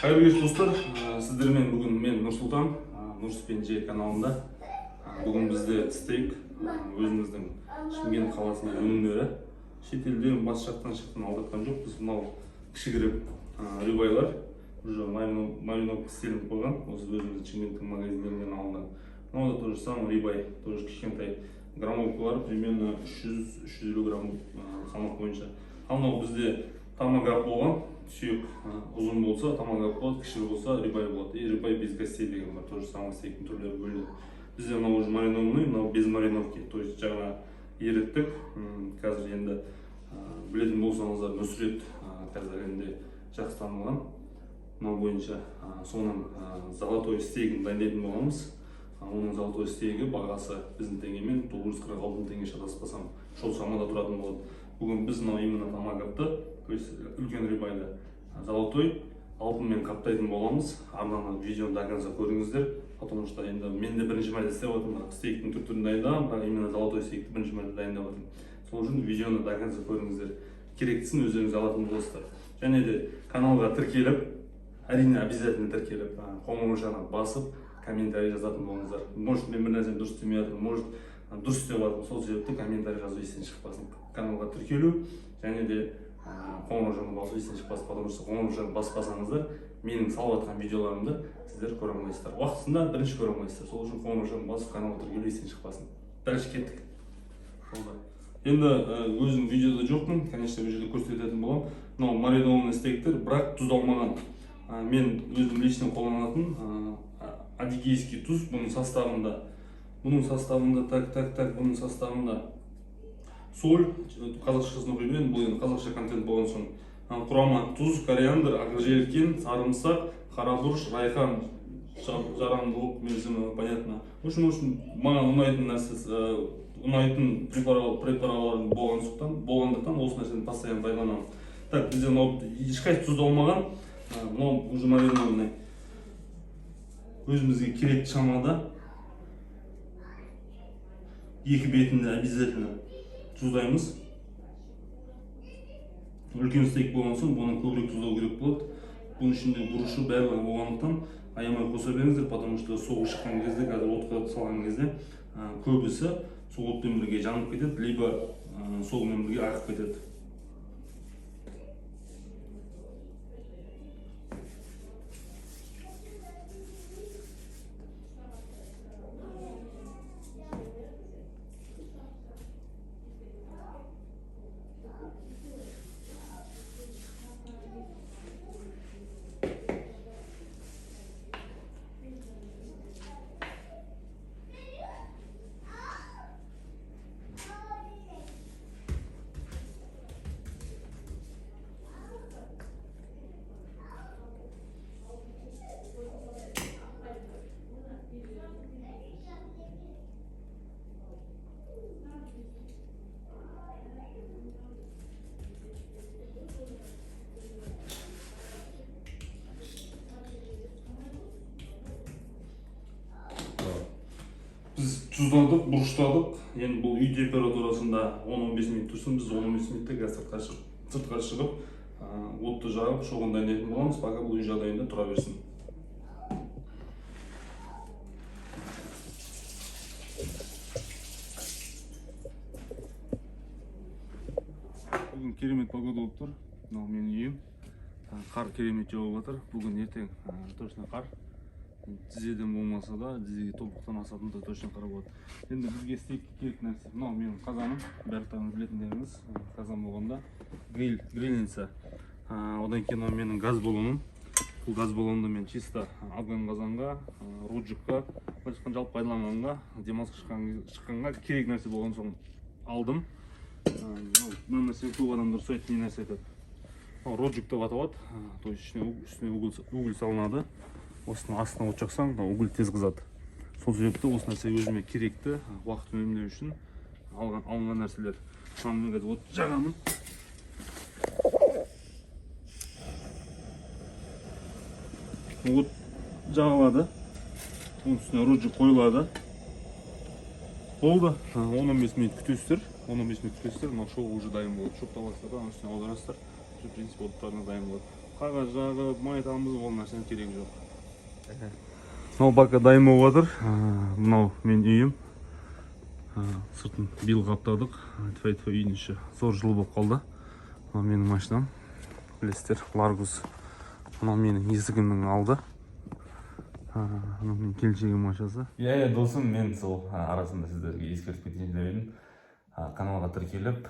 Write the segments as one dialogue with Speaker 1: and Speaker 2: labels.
Speaker 1: Қайырлы кеш достар, сіздермен бүгін мен Нұрсұлтан, Нұрсұспенже каналында. Бүгін бізде стейк, өзіміздің Шымкент қаласының өнімдері. Шетелден бас жақтан шықтан алдыртқан жоқ. Біз мынау кішігірім рибайлар, уже мариновка істелініп қойған. Осы өзіміздің Шымкенттің магазиндерінен алынған. Мынау да тоже самый рибай, тоже кішкентай граммовкалар, примерно 300-350 грамм салмақ бойынша. Ал мынау бізде томагавк болған. Сүйек ұзын болса томагавк болады, кіші болса рибай болады. И рибай без костей деген бар. То же самое стейктің түрлері бөлінеді. Бізде мынау уже мариновный, мынау без мариновки. То есть жаңа еріттік. Қазір енді білетін болсаңыздар Нұсрет қазір енді жақсы танылған. Мынау бойынша соның золотой стейгін дайындайтын боламыз. Оның золотой стейгі бағасы біздің теңгемен 946 теңге шатаспасам, шол шамада тұратын болады. Бүгін біз мынау именно томагавкты, то есть үлкен рибайды золотой алтынмен қаптайтын боламыз. Арнаны видеоны до конца көріңіздер, потому что енді мен де бірінші мәрте істеп отырмын, стейктің түр-түрін дайындағам, бірақ именно золотой стейкті бірінші мәрте дайындап отырмын. Сол үшін видеоны до конца көріңіздер. Керектісін өздеріңіз алатын боласыздар. Және де каналға тіркеліп, әрине обязательно тіркеліп, қоңырауын басып, комментарий жазатын болыңыздар. Может, мен бір нәрсені дұрыс істемей жатырмын, может, дұрыс істеп жатырмын. Сол себепті комментарий жазу естен шықпасын. Каналға тіркелу және де қоңырауын басу естен шықпасын. Потому что қоңырауын баспасаңыздар, менің салып жатқан видеоларымды сіздер көре алмайсыздар. Уақытысында бірінші көре алмайсыздар. Сол үшін қоңырауын басып, каналға тіркелу естен шықпасын. Дальше кеттік. Енді өзім видеода жоқпын, конечно, бұл жерде көрсететін боламын. Мынау маринованный стейктер, бірақ тұздалмаған. Мен өзім лично қолданатын адыгейский тұз бұның составында. Бұның составында соль, қазақшасын оқи берейін, бұл енді қазақша контент болған соң. Құрама тұз, кориандр, ақжелкен, сарымсақ, қарабұрыш, райхан, жарамдылық мерзімі, понятно. Үшін маған ұнайтын нәрсесі, ұнайтын препаралар болғандықтан осы нәрсені постоянно пайдаланамын. Так, бізде ешқайсы тұздалмаған, мынау уже маринованный. Өзімізге керекті шамада екі бетінде обязательно тұздаймыз. Үлкен стейк болған соң бұны көбірек тұздау керек болады. Бұның ішінде бұрышы барлығы болғандықтан аямай қоса беріңіздер, потому что соғыс шыққан кезде, қазір отқа салған кезде көбісі сол отпен бірге жанып кетеді, либо солмен бірге ағып кетеді. Біз тұздадық, бұрыштадық. Енді бұл үй температурасында 10-15 минут тұрсын, біз 15 минутта газ сыртқа шығып, отты жағып, шоғын дайындайтын боламыз, пока бұл үй жағдайында тұра берсін. Бүгін керемет погода болып тұр. Мынау менің үйім. Қар керемет жауып жатыр. Бүгін ертең точно қар. Тізеден болмаса да, тізеге тобықтан асатын да точно қара болады. Енді бізге стейкке керек нәрсе. Мынау менің қазаным, барлықтарыңыз білетіндеріңіз, қазан болғанда грильница. Одан кейін менің газ баллоным. Бұл газ баллонды мен чисто алған қазанға, руджикқа, жалпы пайдаланғанға, демалысқа шыққанға керек нәрсе болған соң алдым. Мына нәрсе көп адамдар сұрайды, не нәрсе айтады. Руджик деп аталады, то есть үстіне уголь салынады. Осының астына от жақсаң, уголь тез қызады. Сол себепті осы нәрсе өзіме керекті, уақыт үнемдеу үшін алынған нәрселер. Мен қазір от жағамын. От жағылады. Оның үстіне руджик қойылады. Болды. 10-15 минут күтесіздер. 15 минут күтесіздер. Мынау шоу уже дайын болады. Шоу табасыздар, оның үстіне аударасыздар. В принципе, оттарыңыз дайын болады. Қағаз жағып, май тамыз ол нәрсенің керегі жоқ. Мынау бака дайын болып жатыр. Мынау мен үйім. Сыртын биыл қаптадық. Тфай-тфай үйдің іші зор жылы болып қалды. Мынау менің машинам. Білесіздер, Ларгус. Мынау менің есігімнің алды. Мынау менің келіншегім машинасы. Досым, мен сол арасында сіздерге ескертіп кетейін деп едім. Каналға тіркеліп,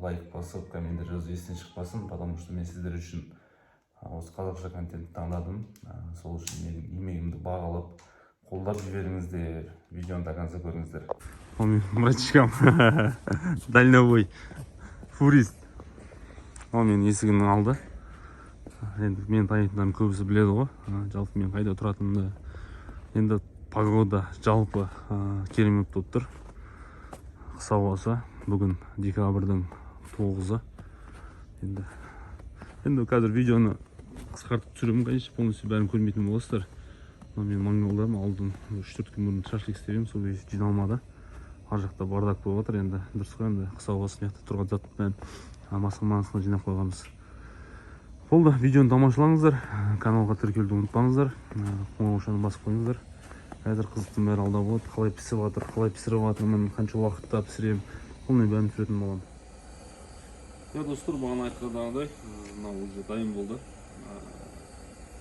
Speaker 1: лайк басып, комментарий жазу естен шықпасын, потому что мен сіздер үшін осы қазақша контент таңдадым. Сол үшін менің еңбегімді бағалап, қолдап жіберіңіздер, видеоны до конца көріңіздер. Ол мен братишкам, дальнобой, фурист. Ол менің есігімнің алды. Енді мен танитындарым көбісі біледі ғой. Жалпы мен қайда тұратынымды. Енді погода жалпы керемет болып тұр. Қыс ауасы бүгін декабрьдің 9-ы. Енді қазір видеоны қысқартып түсіремін, конечно, полностью бәрін көрмейтін боласыздар. Мен маңғалдам алдым 3-4 күн бұрын шашлик істеп едім, сол жиналмады. Ар жақта бардак болып жатыр, енді дұрыс қой, енді қыс ауасы мықты тұрған заттан масқы жинап қойғанбыз. Болды, видеоны тамашалаңыздар, каналға тіркелуді ұмытпаңыздар, қоңыраушаны басып қойыңыздар. Қазір қызықтың бәрі алда болады, қалай пісіріп жатырмын, қанша уақытта пісіремін, бұның бәрін түсіретін боламын. Достар, бағана айтқандағыдай, мынау уже дайын болды.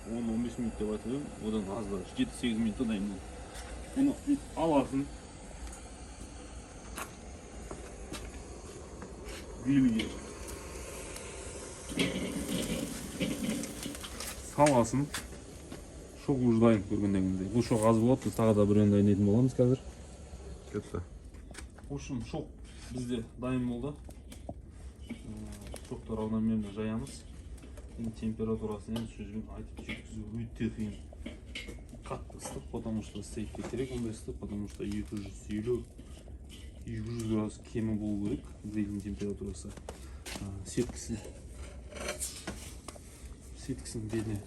Speaker 1: 10-15 минут деп айтып едім, одан аз да 7-8 минутта дайын болды. Оны аласың, грильге саласың. Шоқ уже дайын көргендегіңіздей. Бұл шоқ аз болады, біз тағы да бір дайын етін боламыз қазір. Кетті. В общем, шоқ бізде дайын болды. Шоқты равномерно жаямыз. Температурасын енді сөзбен айтып жеткізу өте қиын. Қатты ыстық, потому что стейкке керек ондай ыстық, потому что 250-200 градус кемі болу керек. Грильдің температурасы. Сеткісін бетіне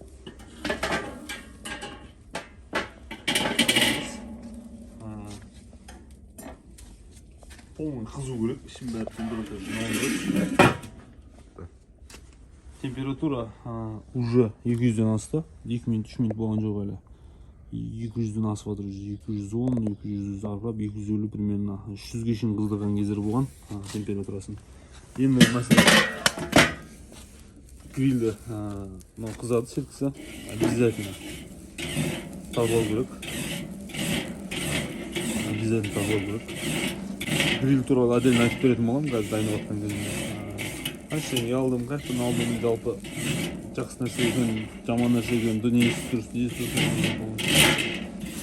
Speaker 1: полный қызу керек, ішін бәрі температура жинау керек. Температура уже 200-ден асты, 2 минут, 3 минут болған жоқ әлі. 200-ден асып жатыр, 210, 200 арқырап, 250 примерно 300-ге шейін қыздырған кездері болған температурасын. Енді мәселе грильді қызады сеткісі, обязательно тазалау керек. Обязательно тазалау керек. Гриль туралы отдельно айтып беретін боламын, қазір дайындап жатқан кезімде. Машина алдым, қайтадан алдым, жалпы жақсы нәрсе екен, жаман нәрсе екен, дүние дұрыс.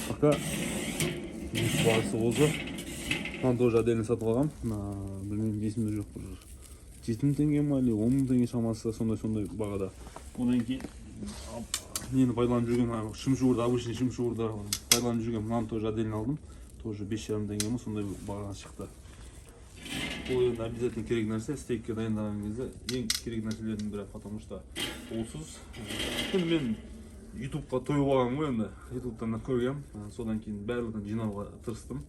Speaker 1: Пока жұмыс барысы болса, мынаны тоже отдельно сатып алғам. Білмеймін, есімде жоқ, 7 мың теңге ма, 10 мың теңге шамасы, сондай бағада. Одан кейін нені пайдаланып жүрген, шымшуырды, обычный шымшуырды пайдаланып жүрген, мынаны тоже отдельно алдым. Тоже 5,5 теңге ма, сондай бағаға шықты. Бұл енді обязательно керек нәрсе, стейкке дайындаған кезде ең керек нәрселердің бірі, потому что олсыз. Енді мен ютубқа тойып алғам ғой, енді ютубтан көргем, содан кейін барлығын жинауға тырыстым.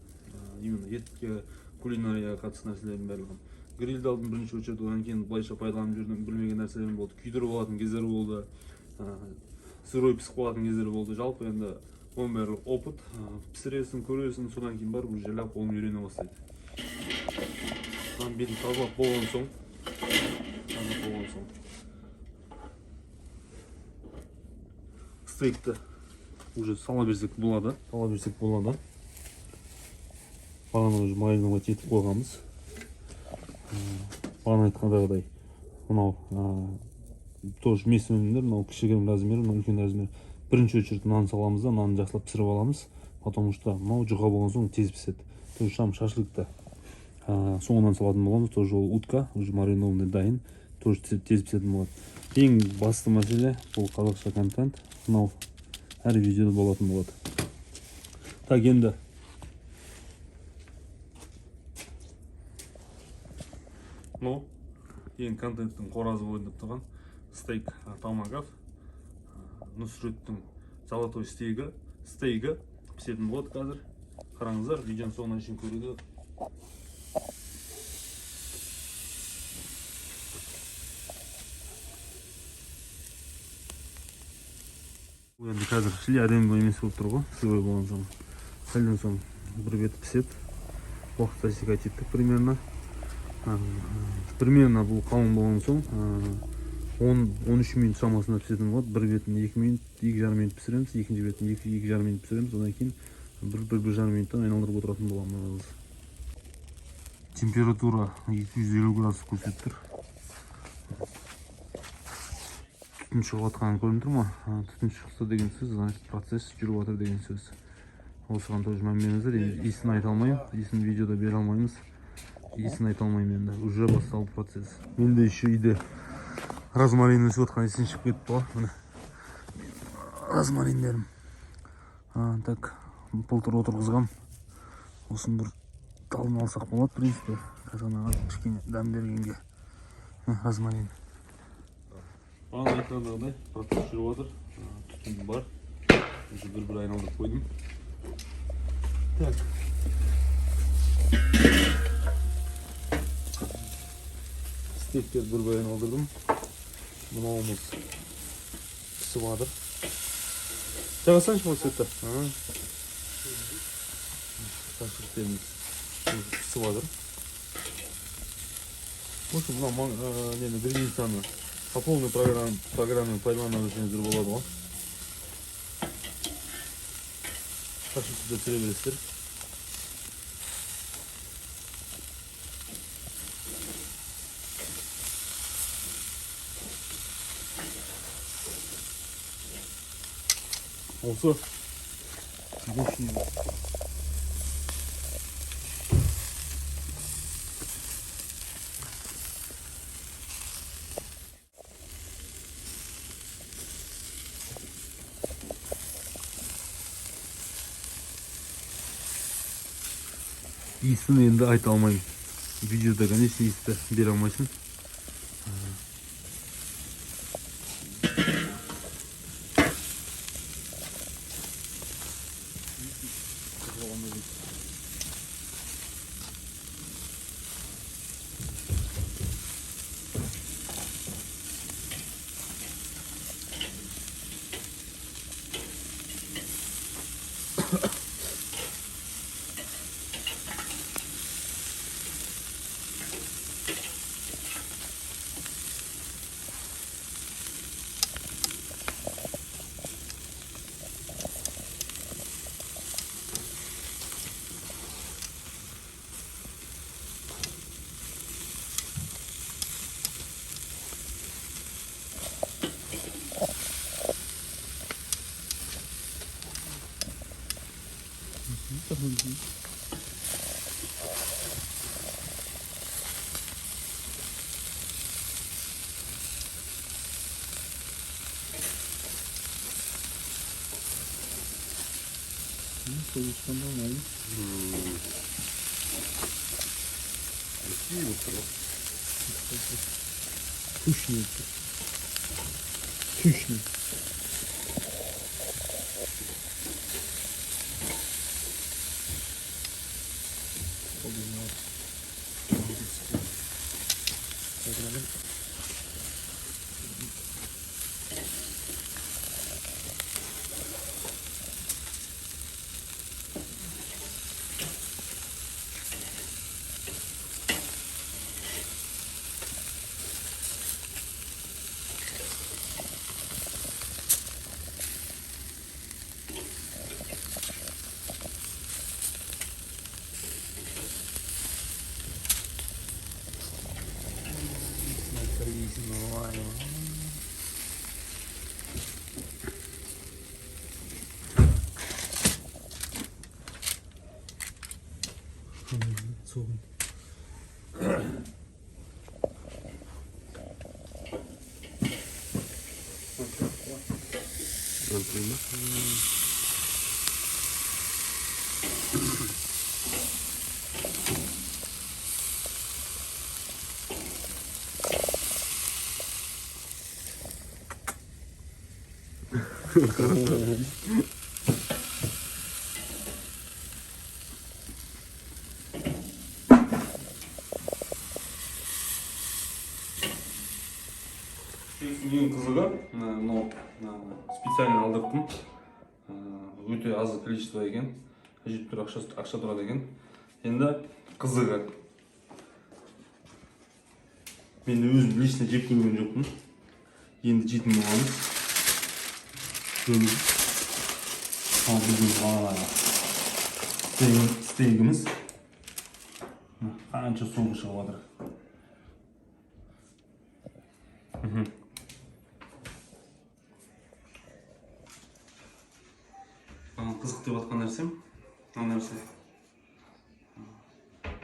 Speaker 1: Именно етке, кулинарияға қатысты нәрселердің барлығын. Грильді алдым бірінші очередь, одан кейін былайша пайдаланып жүрдім, білмеген нәрселерім болды. Күйдіріп алатын кездері болды, сырой пісіп қалатын кездері болды. Жалпы енді оның бәрі опыт, пісіресің, көресің, содан кейін барып уже жайлап қолым үйрене бастайды. Бетін тазалап болған соң, стейкті уже сала берсек болады. Бағана уже мариновать етіп қойғанбыз. Бағана айтқандағыдай, мынау тоже мес өнімдер, мынау кішігірім размері, мынау үлкен размер. Бірінші очередь нан саламыз да, нанын жақсылап пісіріп аламыз, потому что мынау жұқа болған соң тез піседі. То же самое шашлыкта. Соңынан салатын боламыз, тоже ол утка, уже маринованный дайын, тоже тез пісетін болады. Ең басты мәселе бұл қазақша контент, мынау әр видеода болатын болады. Так, енді ең контенттің қоразы болып тұрған стейк томагав, Нұсреттің золотой стейгі пісетін болады қазір. Қараңыздар, видеоның соңына шейін көруді. Енді қазір шіле әдемі емес болып тұр ғой, сырой болған соң. Сәлден соң бір бет піседі. Уақыт засекать еттік примерно. Примерно бұл қалың болған соң 10-13 минут шамасында пісетін болады. Бір бетін 2 минут, 2,5 минут пісіреміз, екінші бетін 2,5 минут пісіреміз. Одан кейін 1,5 минуттан айналдырып отыратын боламыз. Температура 250 градус көрсетіп тұр. Түтін шығып жатқаны көрініп тұр ма? Түтін шықты деген сөз, значит процесс жүріп жатыр деген сөз. Осыған тоже мән беріңіздер. Иісін айта алмаймын, иісін видеода бере алмаймыз. Иісін айта алмаймын енді. Уже басталды процесс. Менде еще үйде розмарин өсіп жатқан есен шығып кетті ғой. Міне розмариндерім. Так, былтыр отырғызғам. Осын бір талын алсақ болады, в принципе. Қазанаға кішкене дәм бергенге. Розмарин. Бағана айтқандағыдай процесс жүріп жатыр. Түтін бар. Уже бір айналдырып қойдым. Так. Стектерді бір айналдырдым. Мынауымыз пісіп жатыр. Жағасаңшы бұл сетті. Шашыртеміз пісіп жатыр. В общем, мына границаны по полной программе пайдаланушыңыздар болады ғой. Шашыртып түсіре бересіздер. Осы иісін енді айта алмаймын. Видеода, конечно, иісті бере алмайсың. Sonuçta normal. Какие вот Тушник. Тушник. Zogen. Ең қызығы, мынау специально мен алдырттым. Өте аз количество екен. Әжептәуір ақша тұрады екен. Енді қызығы. Мен өзім лично жеп көрген жоқпын. Енді жейтін боламыз. Біздің стейгіміз. Қанша суы шығып жатыр. Қызық деп жатқан нәрсем. Мына нәрсе.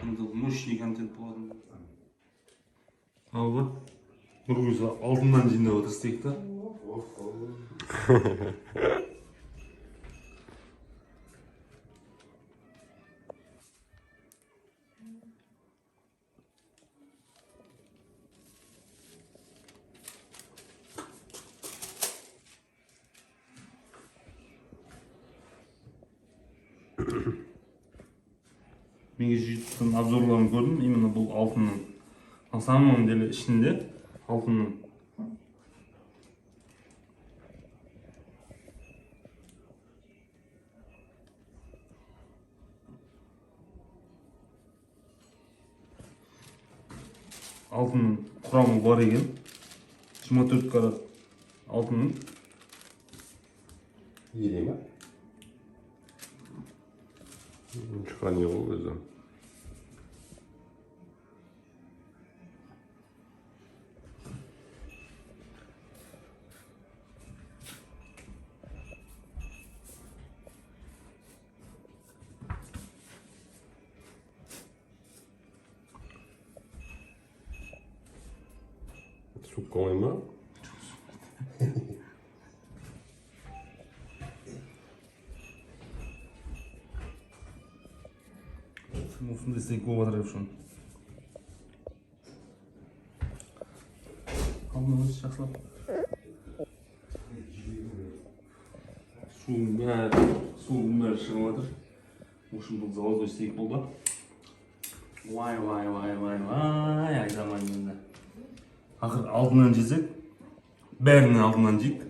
Speaker 1: Енді мощный контент болады. Алға. Бір өзі алтыннан жинап отыр стейкті. Мен YouTube'дан обзорларын көрдім, именно бұл алтынның. На самом деле ішінде алтынның. Алтынның құрамы бар екен. 24 карат алтынның.
Speaker 2: Еле ма? Шыққан не ғой өзі? Суп қалай ма?
Speaker 1: Осындай стейк болып жатыр деп шын. Алдын өзі жақсылап. Суың бәрі шығып жатыр. Ошын бұл золотой стейк болды. Вай, айдамайын енді. Ақыр алтыннан жесек, бәрінің алтыннан жейік.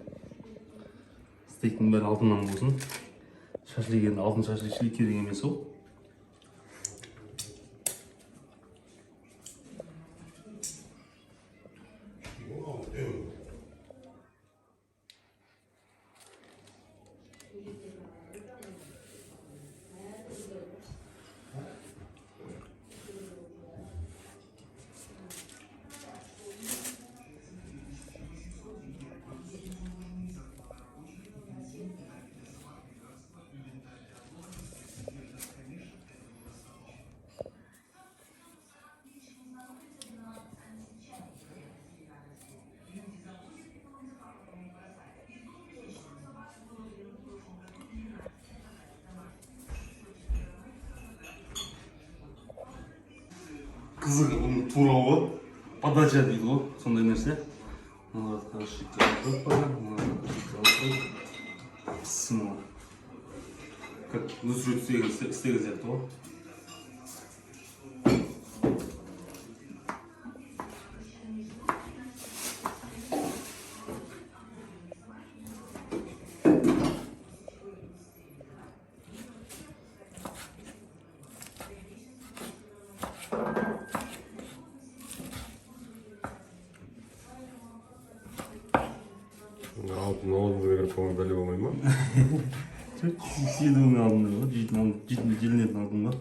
Speaker 1: Стейктің бәрі алтыннан болсын. Шашлик енді алтын шашлик керек емес ол. Қызығы бұның турауы, подача дейді ғой, сондай нәрсе. Мыналар қарашыққа қойып қойған, мыналар қарашыққа сымылы. Как нұсырет істеген сияқты ғой.
Speaker 2: Алтын ауызға кіріп қалған бәле болмай ма?
Speaker 1: Сүйдігінің алдында ғой, желінетін алдында.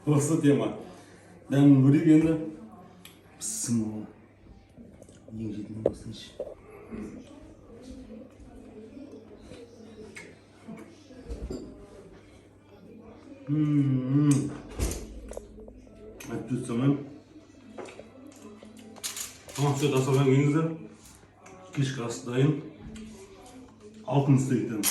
Speaker 1: Осы тема. Дәмін көрейік енді. Піссін ол. Ең жетімен басыншы. Айтып өтсем, Tamam, все жасалған келіңіздер. Кешкі ас дайын. Алтын стейктен.